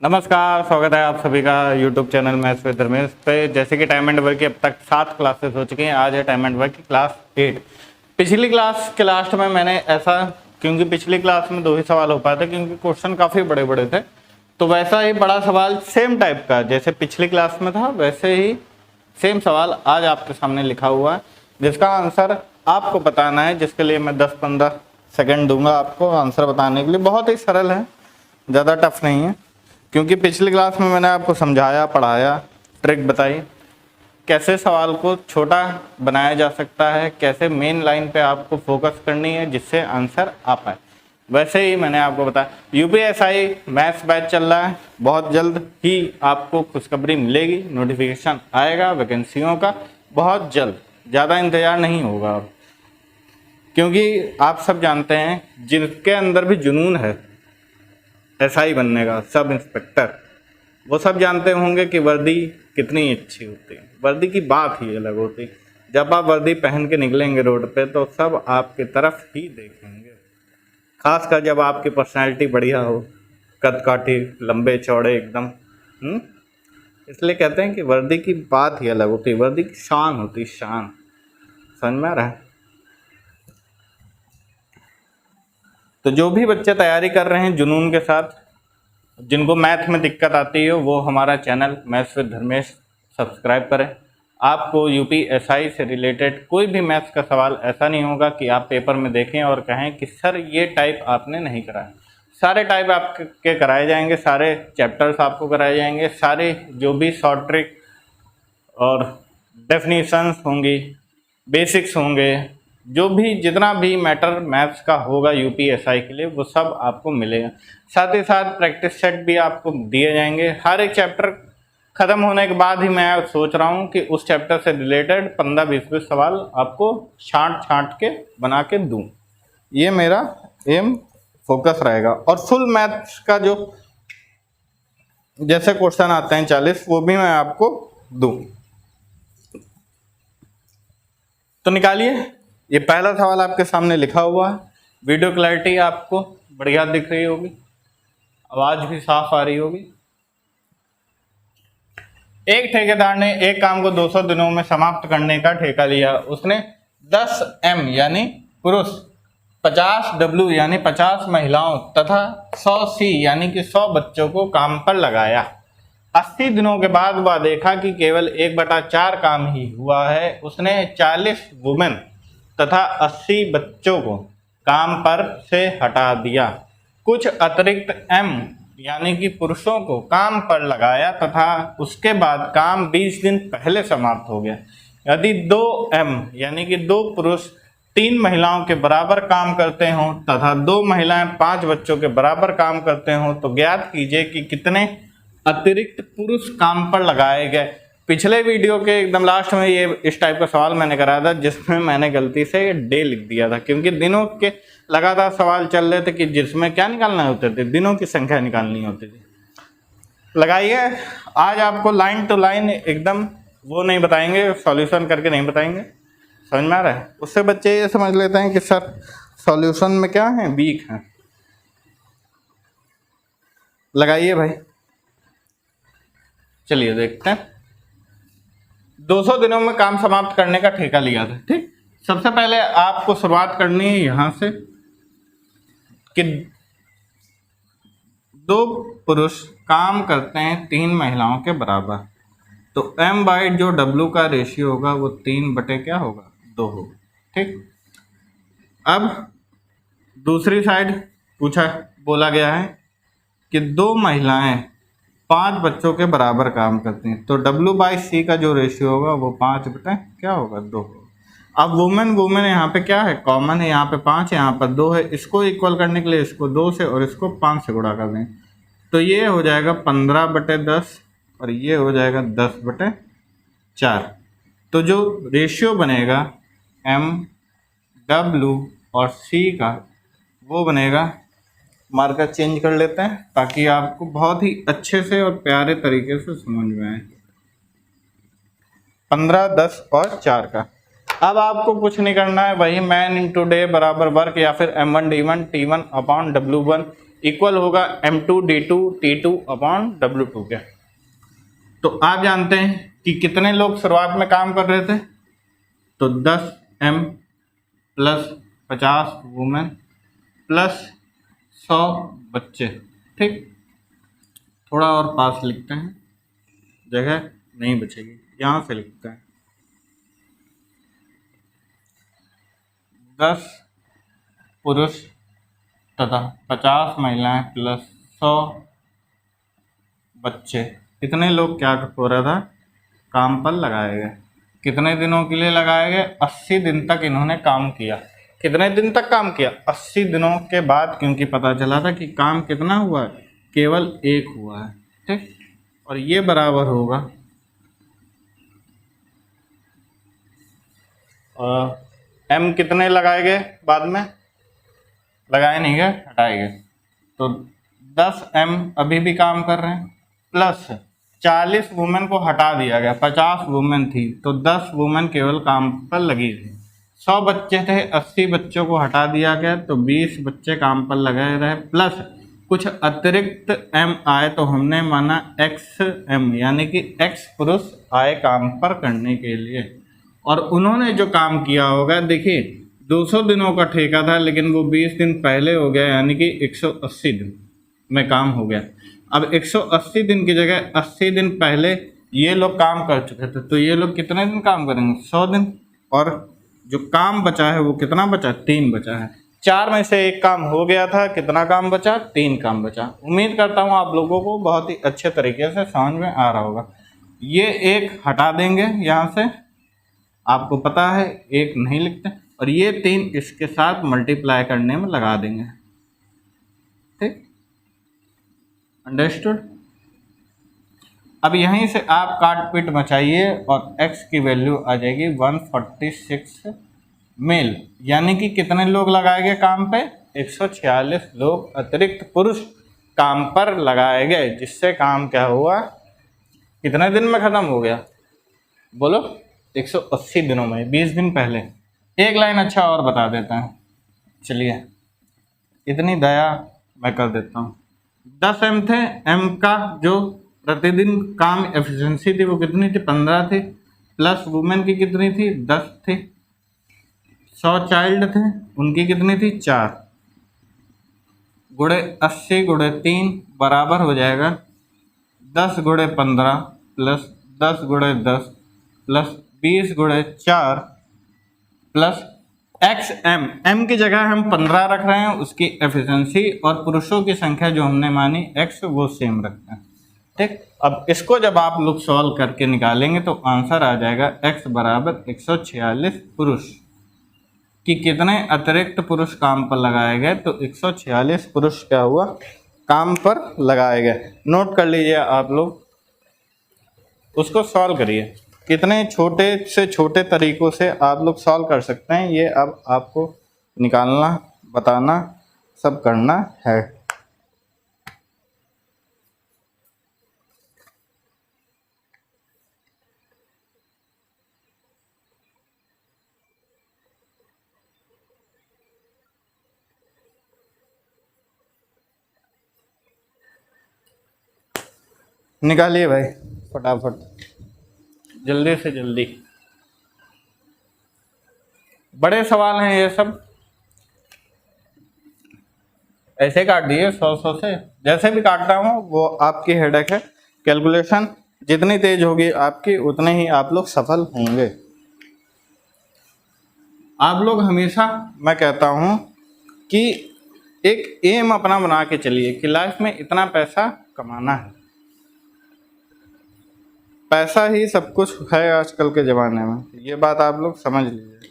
नमस्कार, स्वागत है आप सभी का YouTube channel maths with Dharmesh पे। जैसे कि टाइम एंड वर्क की अब तक 7 क्लासेस हो चुकी हैं। आज है टाइम एंड वर्क की क्लास 8। पिछली क्लास के लास्ट में मैंने ऐसा, क्योंकि पिछली क्लास में 2 ही सवाल हो पाए थे क्योंकि क्वेश्चन काफ़ी बड़े बड़े थे, तो वैसा ही बड़ा सवाल सेम टाइप का जैसे पिछली क्लास में था वैसे ही सेम सवाल आज आपके सामने लिखा हुआ है, जिसका आंसर आपको बताना है, जिसके लिए मैं 10-15 सेकेंड दूंगा आपको आंसर बताने के लिए। बहुत ही सरल है, ज़्यादा टफ नहीं है, क्योंकि पिछली क्लास में मैंने आपको समझाया, पढ़ाया, ट्रिक बताई कैसे सवाल को छोटा बनाया जा सकता है, कैसे मेन लाइन पे आपको फोकस करनी है जिससे आंसर आ पाए। वैसे ही मैंने आपको बताया यूपीएसआई मैथ्स बैच चल रहा है। बहुत जल्द ही आपको खुशखबरी मिलेगी, नोटिफिकेशन आएगा वैकेंसियों का बहुत जल्द, ज़्यादा इंतज़ार नहीं होगा। क्योंकि आप सब जानते हैं जिनके अंदर भी जुनून है एसआई बनने का, सब इंस्पेक्टर, वो सब जानते होंगे कि वर्दी कितनी अच्छी होती है। वर्दी की बात ही अलग होती है। जब आप वर्दी पहन के निकलेंगे रोड पे तो सब आपकी तरफ ही देखेंगे, खासकर जब आपकी पर्सनैलिटी बढ़िया हो, कद काठी, लंबे चौड़े एकदम। इसलिए कहते हैं कि वर्दी की बात ही अलग होती है, वर्दी की शान होती है, शान। समझ में आ रहा है? तो जो भी बच्चे तैयारी कर रहे हैं जुनून के साथ, जिनको मैथ में दिक्कत आती है, वो हमारा channel maths with Dharmesh subscribe करें। आपको यूपीएसआई से रिलेटेड कोई भी मैथ्स का सवाल ऐसा नहीं होगा कि आप पेपर में देखें और कहें कि सर ये टाइप आपने नहीं कराया। सारे टाइप आपके कराए जाएंगे, सारे चैप्टर्स आपको कराए जाएंगे, सारे जो भी शॉर्ट ट्रिक और डेफिनेशंस होंगी, बेसिक्स होंगे, जो भी जितना भी मैटर मैथ्स का होगा यूपीएसआई के लिए, वो सब आपको मिलेगा। साथ ही साथ प्रैक्टिस सेट भी आपको दिए जाएंगे। हर एक चैप्टर ख़त्म होने के बाद ही मैं सोच रहा हूँ कि उस चैप्टर से रिलेटेड 15-20 सवाल आपको छांट के बना के दूँ। ये मेरा एम फोकस रहेगा। और फुल मैथ्स का जो जैसे क्वेश्चन आते हैं 40, वो भी मैं आपको दूँ। तो निकालिए, ये पहला सवाल आपके सामने लिखा हुआ है। वीडियो क्लैरिटी आपको बढ़िया दिख रही होगी, आवाज़ भी साफ आ रही होगी। एक ठेकेदार ने एक काम को 200 दिनों में समाप्त करने का ठेका लिया। उसने 10 M यानी पुरुष, 50 W यानी 50 महिलाओं तथा 100 C यानी कि 100 बच्चों को काम पर लगाया। 80 दिनों के बाद वह देखा कि केवल 1/4 काम ही हुआ है। उसने 40 वुमेन तथा 80 बच्चों को काम पर से हटा दिया। कुछ अतिरिक्त M यानी कि पुरुषों को काम पर लगाया तथा उसके बाद काम 20 दिन पहले समाप्त हो गया। यदि 2 M यानी कि 2 पुरुष 3 महिलाओं के बराबर काम करते हों तथा 2 महिलाएं 5 बच्चों के बराबर काम करते हों, तो ज्ञात कीजिए कि कितने अतिरिक्त पुरुष काम पर लगाए गए। पिछले वीडियो के एकदम लास्ट में ये इस टाइप का सवाल मैंने कराया था, जिसमें मैंने गलती से डे लिख दिया था, क्योंकि दिनों के लगातार सवाल चल रहे थे कि जिसमें क्या निकालना होते थे, दिनों की संख्या निकालनी होती थी। लगाइए, आज आपको लाइन टू लाइन एकदम वो नहीं बताएंगे, सॉल्यूशन करके नहीं बताएंगे। समझ में आ रहा है? उससे बच्चे ये समझ लेते हैं कि सर सॉल्यूशन में क्या है, वीक है। लगाइए भाई, चलिए देखते हैं। 200 दिनों में काम समाप्त करने का ठेका लिया था। ठीक, सबसे पहले आपको शुरुआत करनी है यहां से कि 2 पुरुष काम करते हैं 3 महिलाओं के बराबर, तो M/ जो W का रेशियो होगा वो 3 क्या होगा, 2 होगा। ठीक, अब दूसरी साइड बोला गया है कि 2 महिलाएं 5 बच्चों के बराबर काम करती हैं, तो W/C का जो रेशियो होगा वो 5 क्या होगा, 2 होगा। अब वुमेन यहाँ पे क्या है, कॉमन है, यहाँ पे 5 है, यहाँ पर 2 है। इसको इक्वल करने के लिए इसको 2 से और इसको 5 से गुणा कर दें, तो ये हो जाएगा 15/10 और ये हो जाएगा 10/4। तो जो रेशियो बनेगा M, W और C का, वो बनेगा, मार्कर चेंज कर लेते हैं ताकि आपको बहुत ही अच्छे से और प्यारे तरीके से समझ में आए। 15, 10 और 4 का। अब आपको कुछ नहीं करना है, वही मैन इंटू डे बराबर वर्क या फिर M1D1 T1/W1 इक्वल होगा M2D2T2/W2 के। तो आप जानते हैं कि कितने लोग शुरुआत में काम कर रहे थे, तो 10M प्लस 50 वुमेन प्लस 100 बच्चे। ठीक, थोड़ा और पास लिखते हैं, जगह नहीं बचेगी, यहाँ से लिखते हैं। 10 पुरुष तथा 50 महिलाएं प्लस 100 बच्चे, कितने लोग क्या हो रहा था, काम पर लगाए गए। कितने दिनों के लिए लगाए गए, 80 दिन तक इन्होंने काम किया। कितने दिन तक काम किया, 80 दिनों के बाद, क्योंकि पता चला था कि काम कितना हुआ है, केवल एक हुआ है। ठीक, और ये बराबर होगा M कितने लगाए गए, बाद में लगाए नहीं गए, हटाए गए, तो 10M अभी भी काम कर रहे हैं, प्लस 40 वुमेन को हटा दिया गया, 50 वुमेन थी तो 10 वुमेन केवल काम पर लगी थी। 100 बच्चे थे, 80 बच्चों को हटा दिया गया तो 20 बच्चे काम पर लगे रहे, प्लस कुछ अतिरिक्त M आए तो हमने माना XM, यानी कि X पुरुष आए काम पर करने के लिए। और उन्होंने जो काम किया होगा, देखिए 200 दिनों का ठेका था, लेकिन वो 20 दिन पहले हो गया, यानी कि 180 दिन में काम हो गया। अब 180 दिन की जगह 80 दिन पहले ये लोग काम कर चुके थे, तो ये लोग कितने दिन काम करेंगे, 100 दिन। और जो काम बचा है वो कितना बचा, 3 बचा है। 4 में से 1 काम हो गया था, कितना काम बचा, 3 काम बचा। उम्मीद करता हूँ आप लोगों को बहुत ही अच्छे तरीके से समझ में आ रहा होगा। ये 1 हटा देंगे यहाँ से, आपको पता है 1 नहीं लिखते, और ये 3 इसके साथ मल्टीप्लाई करने में लगा देंगे। ठीक, अंडरस्टूड। अब यहीं से आप काट पीट मचाइए और x की वैल्यू आ जाएगी 146 मेल, यानी कि कितने लोग लगाए गए काम पे, 146 लोग अतिरिक्त पुरुष काम पर लगाए गए, जिससे काम क्या हुआ, कितने दिन में खत्म हो गया, बोलो 180 दिनों में, 20 दिन पहले। एक लाइन अच्छा और बता देता हूँ, चलिए इतनी दया मैं कर देता हूँ। 10M थे, M का जो प्रतिदिन काम एफिशिएंसी थी वो कितनी थी, 15 थी, प्लस वुमेन की कितनी थी, 10 थी। 100 चाइल्ड थे, उनकी कितनी थी, 4, गुणे 80 गुणे 3 बराबर हो जाएगा 10 गुणे 15 प्लस 10 गुणे 10 प्लस 20 गुणे 4 प्लस XM। M की जगह हम 15 रख रहे हैं, उसकी एफिशिएंसी, और पुरुषों की संख्या जो हमने मानी X वो सेम रखते हैं। ठीक, अब इसको जब आप लोग सॉल्व करके निकालेंगे तो आंसर आ जाएगा X बराबर 146 पुरुष। कि कितने अतिरिक्त पुरुष काम पर लगाए गए, तो 146 पुरुष क्या हुआ, काम पर लगाए गए। नोट कर लीजिए आप लोग, उसको सॉल्व करिए। कितने छोटे से छोटे तरीकों से आप लोग सॉल्व कर सकते हैं, ये अब आपको निकालना, बताना, सब करना है। निकालिए भाई फटाफट, जल्दी से जल्दी। बड़े सवाल हैं ये सब, ऐसे काट दिए 100 से, जैसे भी काटता हूँ वो आपकी हेडेक है। कैलकुलेशन जितनी तेज होगी आपकी, उतने ही आप लोग सफल होंगे। आप लोग हमेशा, मैं कहता हूँ कि एक एम अपना बना के चलिए कि लाइफ में इतना पैसा कमाना है। पैसा ही सब कुछ है आजकल के ज़माने में, ये बात आप लोग समझ लीजिए।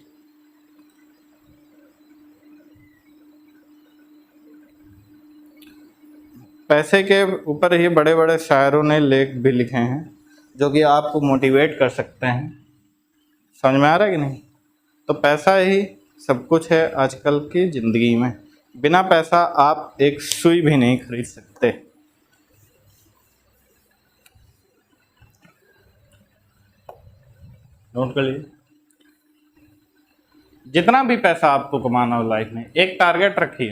पैसे के ऊपर ही बड़े बड़े शायरों ने लेख भी लिखे हैं जो कि आपको मोटिवेट कर सकते हैं। समझ में आ रहा है कि नहीं? तो पैसा ही सब कुछ है आजकल की ज़िंदगी में। बिना पैसा आप एक सुई भी नहीं खरीद सकते। नोट कर लीजिए, जितना भी पैसा आपको कमाना हो लाइफ में, एक टारगेट रखिए,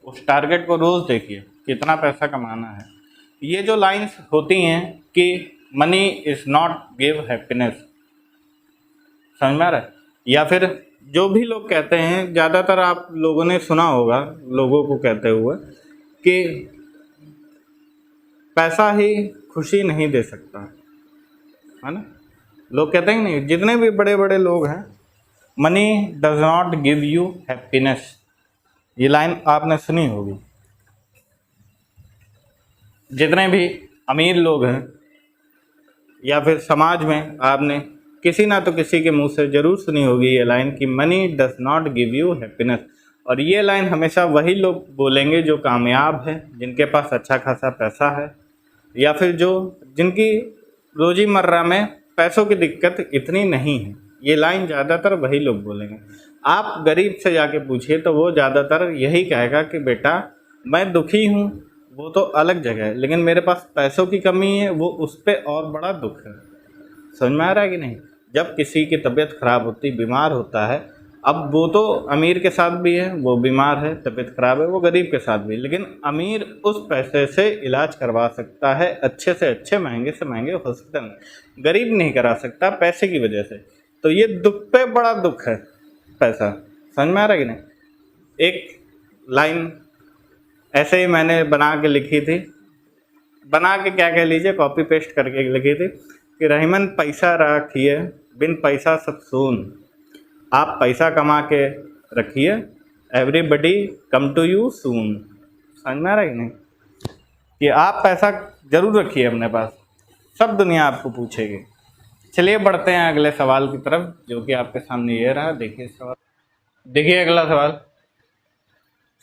उस टारगेट को रोज देखिए कितना पैसा कमाना है। ये जो लाइंस होती हैं कि money is not give happiness, समझ में आ रहा है? या फिर जो भी लोग कहते हैं, ज़्यादातर आप लोगों ने सुना होगा लोगों को कहते हुए कि पैसा ही खुशी नहीं दे सकता, है ना? लोग कहते हैं नहीं, जितने भी बड़े बड़े लोग हैं, money does not give you happiness, ये लाइन आपने सुनी होगी। जितने भी अमीर लोग हैं या फिर समाज में आपने किसी ना तो किसी के मुंह से ज़रूर सुनी होगी ये लाइन कि money does not give you happiness. और ये लाइन हमेशा वही लोग बोलेंगे जो कामयाब है, जिनके पास अच्छा खासा पैसा है, या फिर जिनकी रोज़मर्रा में पैसों की दिक्कत इतनी नहीं है। ये लाइन ज़्यादातर वही लोग बोलेंगे। आप गरीब से जाके पूछिए तो वो ज़्यादातर यही कहेगा कि बेटा मैं दुखी हूँ, वो तो अलग जगह है, लेकिन मेरे पास पैसों की कमी है, वो उस पर और बड़ा दुख है। समझ में आ रहा है कि नहीं? जब किसी की तबीयत ख़राब होती, बीमार होता है, अब वो तो अमीर के साथ भी है, वो बीमार है, तबीयत ख़राब है, वो गरीब के साथ भी, लेकिन अमीर उस पैसे से इलाज करवा सकता है अच्छे से अच्छे, महंगे से महंगे हॉस्पिटल में, गरीब नहीं करा सकता पैसे की वजह से। तो ये दुख पे बड़ा दुख है पैसा। समझ में आ रहा है कि नहीं? एक लाइन ऐसे ही मैंने बना के लिखी थी, बना के क्या कह लीजिए, कॉपी पेस्ट करके लिखी थी कि रहीमन पैसा रखिए, बिन पैसा सब सून। आप पैसा कमा के रखिए, everybody come to you soon. समझ में आ रहा है कि नहीं? कि आप पैसा जरूर रखिए अपने पास, सब दुनिया आपको पूछेगी। चलिए बढ़ते हैं अगले सवाल की तरफ, जो कि आपके सामने ये रहा। देखिए सवाल, देखिए अगला सवाल।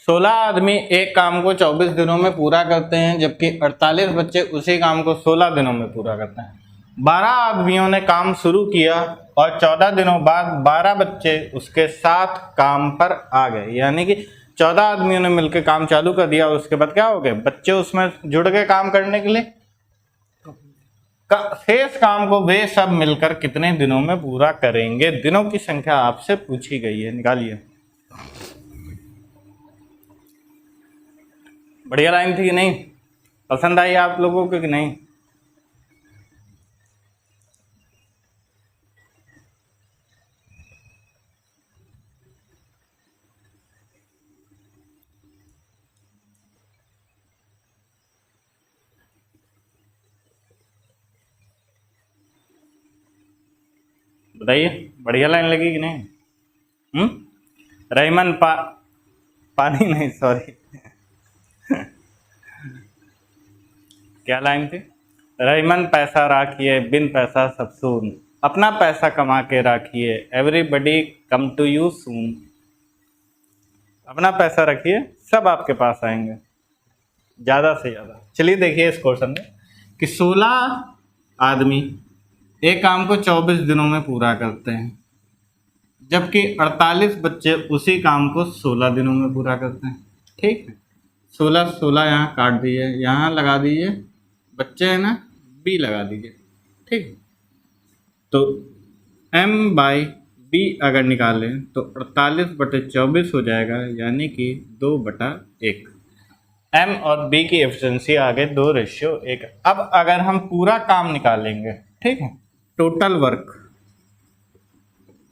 16 आदमी एक काम को 24 दिनों में पूरा करते हैं, जबकि 48 बच्चे उसी काम को 16 दिनों में पूरा करते हैं। 12 आदमियों ने काम शुरू किया और 14 दिनों बाद 12 बच्चे उसके साथ काम पर आ गए। यानी कि 14 आदमियों ने मिलकर काम चालू कर दिया, उसके बाद क्या हो गए, बच्चे उसमें जुड़ गए काम करने के लिए। शेष काम को वे सब मिलकर कितने दिनों में पूरा करेंगे? दिनों की संख्या आपसे पूछी गई है, निकालिए। बढ़िया लाइन थी कि नहीं? पसंद आई आप लोगों को कि नहीं? बताइए, बढ़िया लाइन लगी कि नहीं? रहीमन पानी नहीं, सॉरी क्या लाइन थी? रहीमन पैसा राखिए, बिन पैसा सब सून। अपना पैसा कमा के राखिए, everybody come to you soon. अपना पैसा रखिए, सब आपके पास आएंगे ज़्यादा से ज़्यादा। चलिए देखिए इस क्वेश्चन में कि 16 आदमी एक काम को 24 दिनों में पूरा करते हैं, जबकि 48 बच्चे उसी काम को 16 दिनों में पूरा करते हैं। ठीक है, 16 यहाँ काट दीजिए, यहाँ लगा दीजिए, बच्चे हैं ना, बी लगा दीजिए। ठीक, तो m/b अगर निकालें तो 48/24 हो जाएगा, यानी कि 2/1। m और b की एफिशिएंसी आ गई 2:1। अब अगर हम पूरा काम निकालेंगे, ठीक है, टोटल वर्क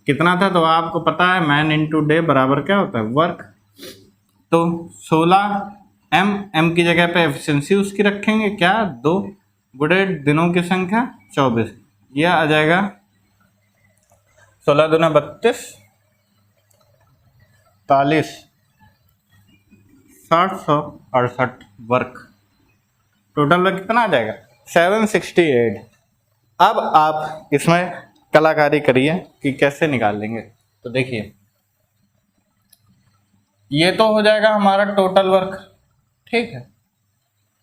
कितना था, तो आपको पता है मैन इंटू डे बराबर क्या होता है, वर्क। तो 16 m की जगह पे एफिशिएंसी उसकी रखेंगे क्या, 2 गुणे दिनों की संख्या 24, यह आ जाएगा 16 दूना 32, 40, 768 वर्क। टोटल वर्क कितना आ जाएगा, 768। अब आप इसमें कलाकारी करिए कि कैसे निकाल लेंगे। तो देखिए, ये तो हो जाएगा हमारा टोटल वर्क, ठीक है,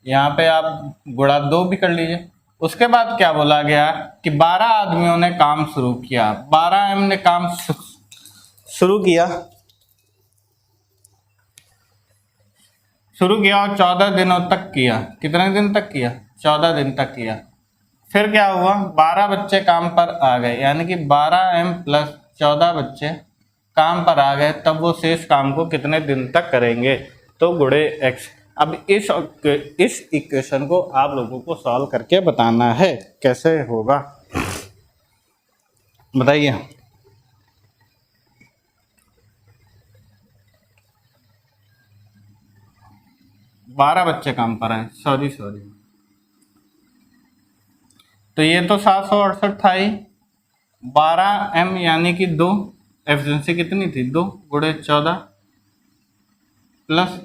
यहाँ पे आप गुणा 2 भी कर लीजिए। उसके बाद क्या बोला गया कि 12 आदमियों ने काम शुरू किया, 12 ने काम शुरू किया और 14 दिनों तक किया। कितने दिन तक किया, 14 दिन तक किया। फिर क्या हुआ, 12 बच्चे काम पर आ गए, यानी कि 12m + 14 बच्चे काम पर आ गए, तब वो शेष काम को कितने दिन तक करेंगे। तो गुणे x। अब इस इक्वेशन को आप लोगों को सॉल्व करके बताना है कैसे होगा, बताइए। 12 बच्चे काम पर हैं, सॉरी। तो ये तो 768 था ही। 12m यानी कि 2, एफिशिएंसी कितनी थी 2 गुणे 14 प्लस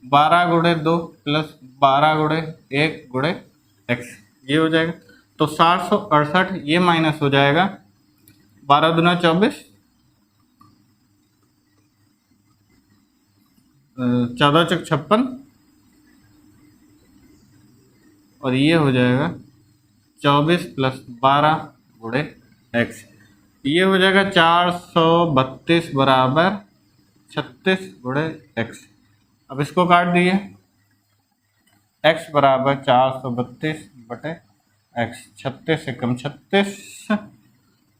12 गुणे 2 प्लस 12 गुणे 1 गुणे x, ये हो जाएगा। तो 768 ये माइनस हो जाएगा, 12 दूना 24, 14 चक 56, और ये हो जाएगा 24 प्लस 12 गुणे x, ये हो जाएगा 432 बराबर 36 गुणे x। अब इसको काट दिए, x बराबर 432 बटे x, 36 से कम 36,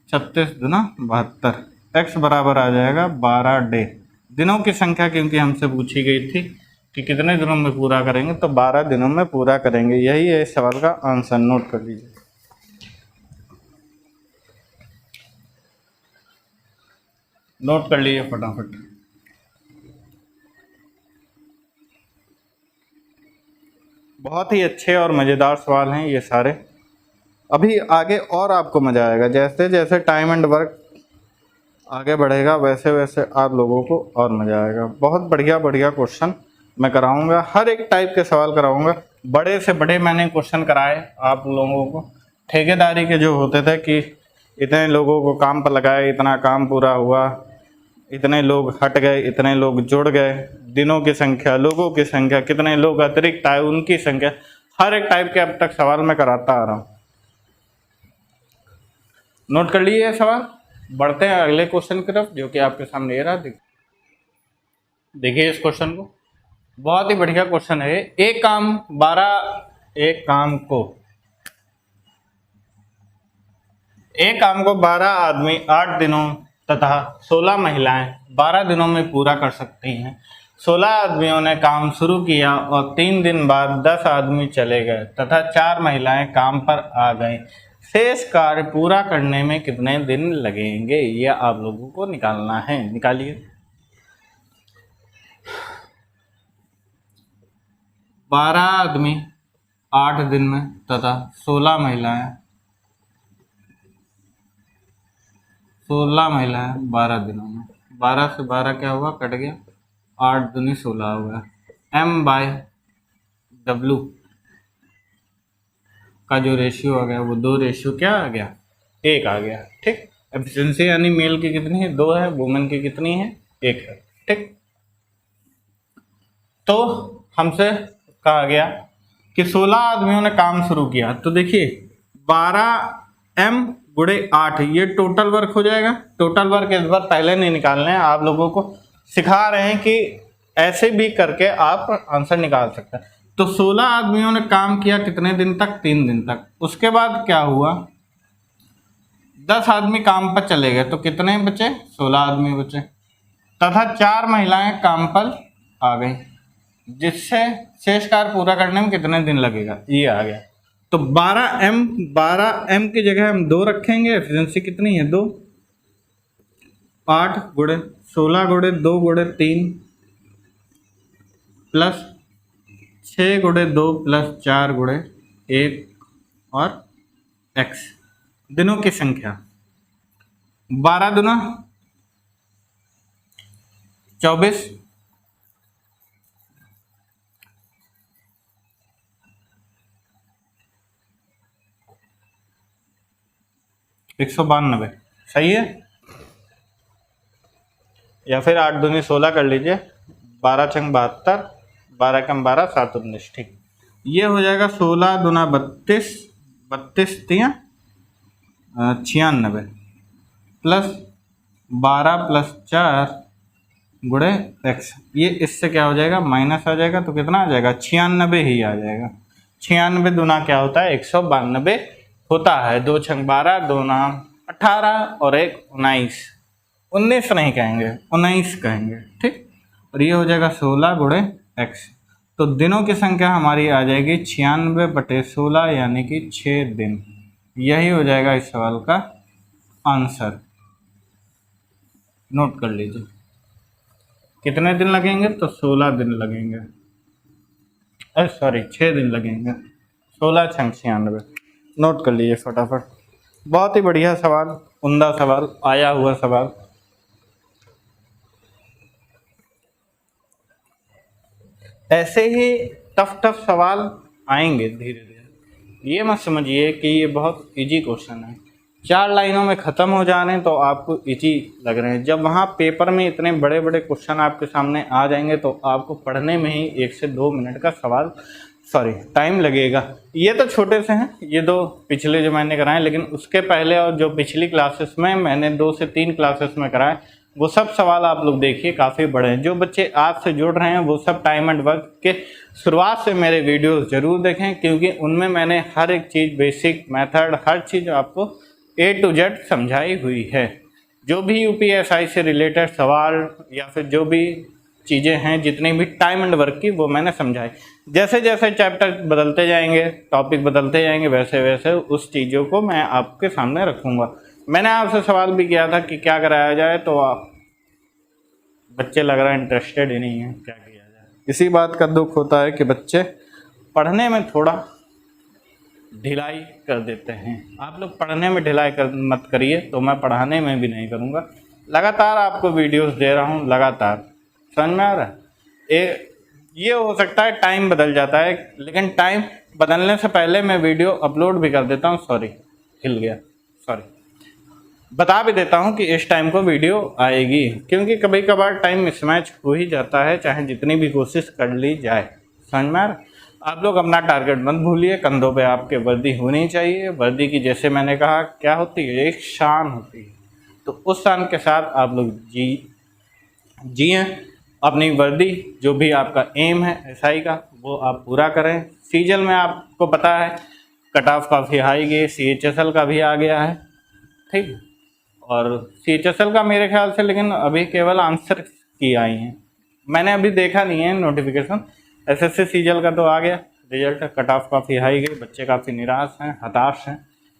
36 दूना 72, x बराबर आ जाएगा 12 डे, दिनों की संख्या क्योंकि हमसे पूछी गई थी कि कितने दिनों में पूरा करेंगे, तो 12 दिनों में पूरा करेंगे। यही है इस सवाल का आंसर, नोट कर लीजिए। नोट कर लीजिए फटाफट। बहुत ही अच्छे और मज़ेदार सवाल हैं ये सारे। अभी आगे और आपको मज़ा आएगा, जैसे जैसे टाइम एंड वर्क आगे बढ़ेगा वैसे वैसे आप लोगों को और मज़ा आएगा। बहुत बढ़िया बढ़िया क्वेश्चन मैं कराऊंगा, हर एक टाइप के सवाल कराऊंगा। बड़े से बड़े मैंने क्वेश्चन कराए आप लोगों को, ठेकेदारी के जो होते थे कि इतने लोगों को काम पर लगाए, इतना काम पूरा हुआ, इतने लोग हट गए, इतने लोग जुड़ गए, दिनों की संख्या, लोगों की संख्या, कितने लोग अतिरिक्त आए उनकी संख्या, हर एक टाइप के अब तक सवाल मैं कराता आ रहा हूँ। नोट कर लिए सवाल। बढ़ते हैं अगले क्वेश्चन की तरफ जो कि आपके सामने ये रहा। देखिए इस क्वेश्चन को, बहुत ही बढ़िया क्वेश्चन है। एक काम को 12 आदमी 8 दिनों तथा 16 महिलाएं 12 दिनों में पूरा कर सकती हैं। 16 आदमियों ने काम शुरू किया और 3 दिन बाद 10 आदमी चले गए तथा 4 महिलाएं काम पर आ गई। शेष कार्य पूरा करने में कितने दिन लगेंगे, ये आप लोगों को निकालना है। निकालिए। 12 आदमी 8 दिन में तथा 16 महिलाएं 12 दिनों में। 12 से 12 क्या हुआ, कट गया, 8 दूनी 16 हो गया। M/W का जो रेशियो आ गया वो 2 रेशियो क्या आ गया, 1 आ गया। ठीक। एफिशिएंसी यानी मेल की कितनी है, 2 है, वुमेन की कितनी है, 1 है। ठीक। तो हमसे कहा गया कि 16 आदमियों ने काम शुरू किया, तो देखिए 12m गुणे 8 ये टोटल वर्क हो जाएगा। टोटल वर्क इस बार पहले नहीं निकालने हैं, आप लोगों को सिखा रहे हैं कि ऐसे भी करके आप आंसर निकाल सकते हैं। तो 16 आदमियों ने काम किया कितने दिन तक, 3 दिन तक। उसके बाद क्या हुआ, 10 आदमी काम पर चले गए, तो कितने बचे, 16 आदमी बचे तथा 4 महिलाएं काम पर आ गई, जिससे शेष कार्य पूरा करने में कितने दिन लगेगा, ये आ गया। तो 12m की जगह हम 2 रखेंगे। एफिशिएंसी कितनी है, 2, 8 गुणे 16 गुणे 2 गुणे 3 प्लस 6 गुणे 2 प्लस 4 गुणे 1 और x, दिनों की संख्या 12 दूना 24, 192, सही है। या फिर 8 दूनी 16 कर लीजिए, 12 छंग 72, 12 कम 12 7 19। ठीक, ये हो जाएगा 16 दूना 32, 32 तिया 96 प्लस 12 प्लस 4 गुणे x, ये इससे क्या हो जाएगा, माइनस आ जाएगा, तो कितना आ जाएगा, 96 ही आ जाएगा। 96 दूना क्या होता है, 192 होता है। 2 छंग 12, 2 नाम 18 और 1 19, 19 नहीं कहेंगे, 19 कहेंगे। ठीक, और ये हो जाएगा 16 गुणे x। तो दिनों की संख्या हमारी आ जाएगी 96/16 यानी कि 6 दिन। यही हो जाएगा इस सवाल का आंसर। नोट कर लीजिए कितने दिन लगेंगे, तो 16 दिन लगेंगे, सॉरी 6 दिन लगेंगे। 16 × 96, नोट कर लीजिए फटाफट। बहुत ही बढ़िया सवाल, उम्दा सवाल, आया हुआ सवाल। ऐसे ही टफ सवाल आएंगे धीरे धीरे। ये मत समझिए कि ये बहुत इजी क्वेश्चन है, 4 लाइनों में ख़त्म हो जाने तो आपको इजी लग रहे हैं। जब वहाँ पेपर में इतने बड़े बड़े क्वेश्चन आपके सामने आ जाएंगे तो आपको पढ़ने में ही 1 से 2 मिनट का टाइम लगेगा। ये तो छोटे से हैं, ये 2 पिछले जो मैंने कराए, लेकिन उसके पहले और जो पिछली क्लासेस में मैंने 2 से 3 क्लासेस में कराए, वो सब सवाल आप लोग देखिए काफ़ी बड़े हैं। जो बच्चे आज से जुड़ रहे हैं वो सब टाइम एंड वर्क के शुरुआत से मेरे वीडियोस जरूर देखें, क्योंकि उनमें मैंने हर एक चीज़, बेसिक मेथड, हर चीज़ आपको A to Z समझाई हुई है। जो भी UPSI से रिलेटेड सवाल या फिर जो भी चीज़ें हैं, जितनी भी टाइम एंड वर्क की, वो मैंने समझाई। जैसे जैसे चैप्टर बदलते जाएंगे, टॉपिक बदलते जाएंगे, वैसे वैसे उस चीज़ों को मैं आपके सामने रखूँगा। मैंने आपसे सवाल भी किया था कि क्या कराया जाए, तो आप बच्चे लग रहा है इंटरेस्टेड ही नहीं है क्या किया जाए। इसी बात का दुख होता है कि बच्चे पढ़ने में थोड़ा ढिलाई कर देते हैं। आप लोग पढ़ने में ढिलाई मत करिए, तो मैं पढ़ाने में भी नहीं करूँगा। लगातार आपको वीडियोस दे रहा हूँ, लगातार, समझ में आ रहा है। ये हो सकता है टाइम बदल जाता है, लेकिन टाइम बदलने से पहले मैं वीडियो अपलोड भी कर देता हूँ। सॉरी, हिल गया, सॉरी। बता भी देता हूँ कि इस टाइम को वीडियो आएगी, क्योंकि कभी कभार टाइम मिसमैच हो ही जाता है, चाहे जितनी भी कोशिश कर ली जाए। समझ में आ रहा है। आप लोग अपना टारगेट मत भूलिए, कंधों पे आपके वर्दी होनी चाहिए। वर्दी की, जैसे मैंने कहा, क्या होती है, एक शान होती है। तो उस शान के साथ आप लोग जिए अपनी वर्दी। जो भी आपका एम है SI का, वो आप पूरा करें। सीजल में आपको पता है कट ऑफ काफ़ी हाई गई, CHSL का भी आ गया है, ठीक। और CHSL का मेरे ख्याल से लेकिन अभी केवल आंसर की आई हैं, मैंने अभी देखा नहीं है नोटिफिकेशन। SSC सीजल का तो आ गया रिजल्ट, कट ऑफ काफ़ी हाई गई, बच्चे काफ़ी निराश हैं, हताश हैं,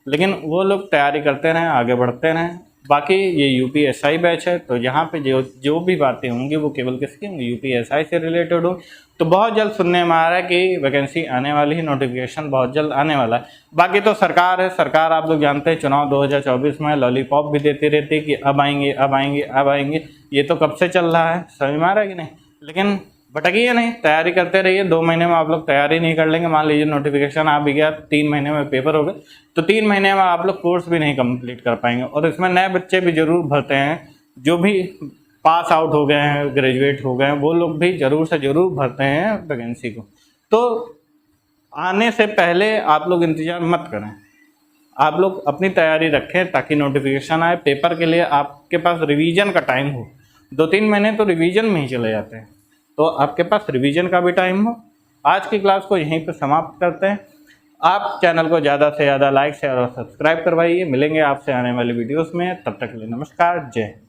लेकिन वो लोग तैयारी करते रहें, आगे बढ़ते रहें। बाकी ये UPSI बैच है, तो यहाँ पे जो भी बातें होंगी वो केवल किसकी होंगी, UPSI से रिलेटेड हो। तो बहुत जल्द सुनने में आ रहा है कि वैकेंसी आने वाली है, नोटिफिकेशन बहुत जल्द आने वाला है। बाकी तो सरकार है, सरकार आप लोग जानते हैं चुनाव 2024 में लॉलीपॉप भी देती रहती है कि अब आएंगे, अब आएंगे, अब आएंगे। ये तो कब से चल रहा है, समझ में आ रहा है कि नहीं। लेकिन भटकिए नहीं, तैयारी करते रहिए। 2 महीने में आप लोग तैयारी नहीं कर लेंगे, मान लीजिए नोटिफिकेशन आ भी गया, 3 महीने में पेपर हो गए, तो 3 महीने में आप लोग कोर्स भी नहीं कंप्लीट कर पाएंगे। और इसमें नए बच्चे भी जरूर भरते हैं, जो भी पास आउट हो गए हैं, ग्रेजुएट हो गए हैं, वो लोग भी ज़रूर से ज़रूर भरते हैं वैकेंसी को। तो आने से पहले आप लोग इंतज़ार मत करें, आप लोग अपनी तैयारी रखें ताकि नोटिफिकेशन आए। पेपर के लिए आपके पास रिवीजन का टाइम हो, 2-3 महीने तो रिवीजन में ही चले जाते हैं, तो आपके पास रिवीजन का भी टाइम हो। आज की क्लास को यहीं पर समाप्त करते हैं। आप चैनल को ज़्यादा से ज़्यादा लाइक, शेयर और सब्सक्राइब करवाइए। मिलेंगे आपसे आने वाली वीडियोस में, तब तक के लिए नमस्कार, जय हिंद।